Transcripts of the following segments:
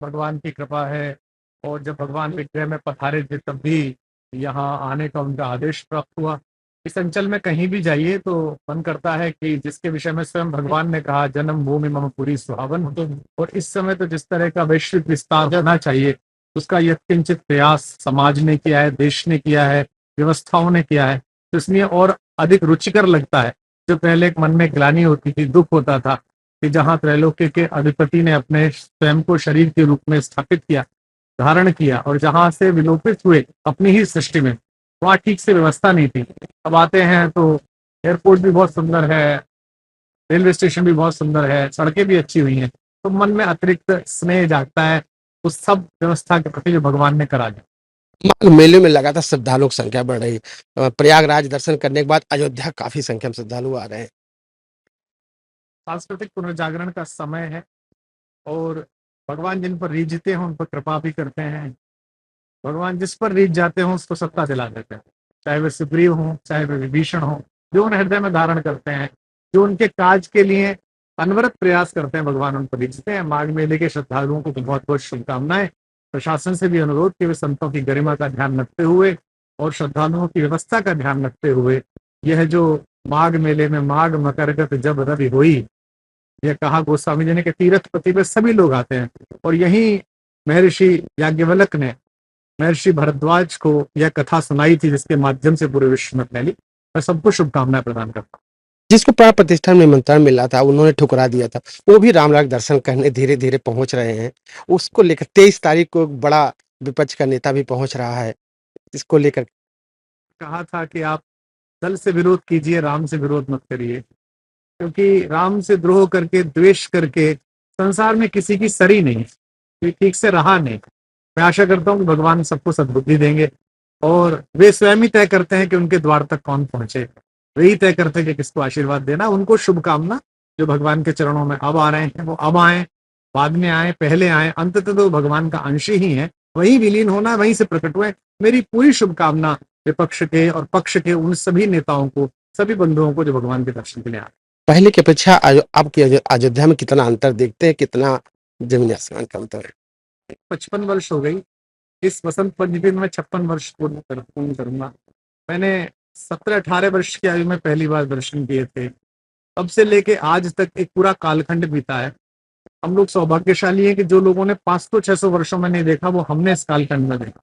भगवान की कृपा है। और जब भगवान विग्रह में पधारे थे तब भी यहाँ आने का उनका आदेश प्राप्त हुआ। इस अंचल में कहीं भी जाइए तो मन करता है कि जिसके विषय में स्वयं भगवान ने कहा, जन्म भूमि मम पुरी सुहावन। और इस समय तो जिस तरह का वैश्विक विस्तार होना चाहिए उसका यत्किंचित प्रयास समाज ने किया है, देश ने किया है, व्यवस्थाओं ने किया है। तो इसलिए और अधिक रुचिकर लगता है। जो पहले एक मन में ग्लानि होती थी, दुख होता था कि जहाँ त्रैलोक्य के अधिपति ने अपने स्वयं को शरीर के रूप में स्थापित किया, धारण किया, और जहां से विलोपित हुए अपनी ही सृष्टि में, वहाँ ठीक से व्यवस्था नहीं थी। अब आते हैं तो एयरपोर्ट भी बहुत सुंदर है, रेलवे स्टेशन भी बहुत सुंदर है, सड़कें भी अच्छी हुई हैं, तो मन में अतिरिक्त स्नेह जागता है उस सब व्यवस्था के प्रति जो भगवान ने करा दी। माघ मेले में लगातार श्रद्धालुओं की संख्या बढ़ रही। प्रयागराज दर्शन करने के बाद अयोध्या काफी संख्या में श्रद्धालु आ रहे हैं। सांस्कृतिक पुनर्जागरण का समय है और भगवान जिन पर रीझते हैं उन पर कृपा भी करते हैं। भगवान जिस पर रीझ जाते हैं उसको सत्ता दिला देते हैं, चाहे वे सुग्रीव हों, चाहे वे विभीषण हों, जो उन हृदय में धारण करते हैं, जो उनके काज के लिए अनवरत प्रयास करते हैं, भगवान उन पर रीझते हैं। माघ मेले के श्रद्धालुओं को तो बहुत बहुत शुभकामनाएं। प्रशासन से भी अनुरोध कि वे संतों की गरिमा का ध्यान रखते हुए और श्रद्धालुओं की व्यवस्था का ध्यान रखते हुए यह जो माघ मेले में माघ मकरगत जब रवि हुई, यह कहा गोस्वामी जी ने कि तीर्थ पति पे सभी लोग आते हैं। और यही महर्षि याज्ञवल्क्य ने महर्षि भरद्वाज को यह कथा सुनाई थी जिसके माध्यम से पूरे विश्व में फैली। मैं सबको शुभकामनाएं प्रदान करता हूँ। जिसको प्राण प्रतिष्ठान में निमंत्रण मिला था उन्होंने ठुकरा दिया था, वो भी रामलाल दर्शन करने धीरे धीरे पहुंच रहे हैं। उसको लेकर 23 तारीख को एक बड़ा विपक्ष का नेता भी पहुंच रहा है। इसको लेकर कहा था कि आप दल से विरोध कीजिए, राम से विरोध मत करिए, क्योंकि राम से द्रोह करके, द्वेष करके संसार में किसी की सरी नहीं, कोई ठीक से रहा नहीं। मैं आशा करता हूँ कि भगवान सबको सद्बुद्धि देंगे और वे स्वयं ही तय करते हैं कि उनके द्वार तक कौन पहुंचे। वे ही तय करते हैं कि किसको आशीर्वाद देना। उनको शुभकामना जो भगवान के चरणों में अब आ रहे हैं वो अब आए, बाद में आए, पहले आए, अंततः तो भगवान का अंश ही है, वही विलीन होना, वहीं से प्रकट हुए। मेरी पूरी शुभकामना विपक्ष के और पक्ष के उन सभी नेताओं को, सभी बंधुओं को जो भगवान के दर्शन के लिए आए। पहले की अपेक्षा अब की अयोध्या में कितना अंतर देखते हैं, कितना जमीन आसमान का अंतर है। 55 वर्ष हो गई। इस वसंत पंचमी में 56 वर्ष पूर्ण करूंगा। मैंने 17-18 वर्ष की आयु में पहली बार दर्शन किए थे। तब से लेके आज तक एक पूरा कालखंड बीता है। हम लोग सौभाग्यशाली हैं कि जो लोगों ने 500-600 वर्षों में नहीं देखा वो हमने इस कालखंड में देखा।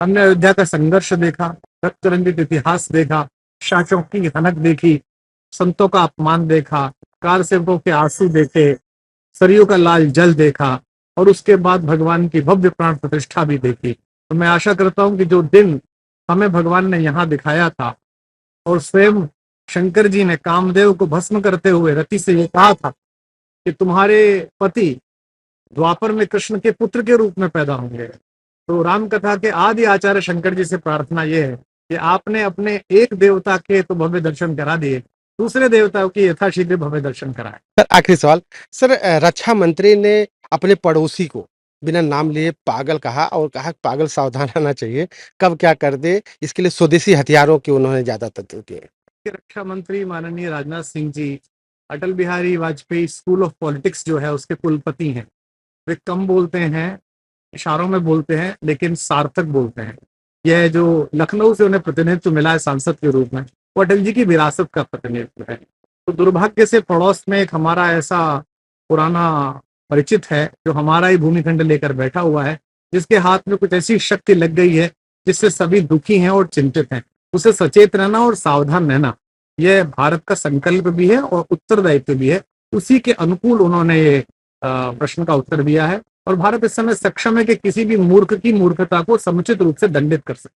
हमने अयोध्या का संघर्ष देखा, रक्त रंजित इतिहास देखा, शासकों की हनक देखी, संतों का अपमान देखा, कार सेवकों के आंसू देखे, सरयू का लाल जल देखा और उसके बाद भगवान की भव्य प्राण प्रतिष्ठा भी देखी। तो मैं आशा करता हूं कि जो दिन हमें भगवान ने यहाँ दिखाया था और स्वयं शंकर जी ने कामदेव को भस्म करते हुए रति से ये कहा था कि तुम्हारे पति द्वापर में कृष्ण के पुत्र के रूप में पैदा होंगे। तो राम कथा के आदि आचार्य शंकर जी से प्रार्थना ये है कि आपने अपने एक देवता के तो भव्य दर्शन करा दिए, दूसरे देवताओं की यथाशीघ्र भव्य दर्शन कराए। सर आखिरी सवाल, सर रक्षा मंत्री ने अपने पड़ोसी को बिना नाम लिए पागल कहा और कहा पागल सावधान रहना चाहिए, कब क्या कर दे, इसके लिए स्वदेशी हथियारों की उन्होंने ज्यादा तत्व किए। रक्षा मंत्री माननीय Rajnath Singh ji Atal Bihari Vajpayee school of politics जो है उसके कुलपति हैं। वे कम बोलते हैं, इशारों में बोलते हैं, लेकिन सार्थक बोलते हैं। यह जो लखनऊ से उन्हें प्रतिनिधित्व मिला है सांसद के रूप में, वो अटल जी की विरासत का प्रतिनिधित्व है। तो दुर्भाग्य से पड़ोस में एक हमारा ऐसा पुराना परिचित है जो हमारा ही भूमिखंड लेकर बैठा हुआ है, जिसके हाथ में कुछ ऐसी शक्ति लग गई है जिससे सभी दुखी हैं और चिंतित हैं। उसे सचेत रहना और सावधान रहना यह भारत का संकल्प भी है और उत्तरदायित्व भी है। उसी के अनुकूल उन्होंने ये प्रश्न का उत्तर दिया है और भारत इस समय सक्षम है कि किसी भी मूर्ख की मूर्खता को समुचित रूप से दंडित कर सके।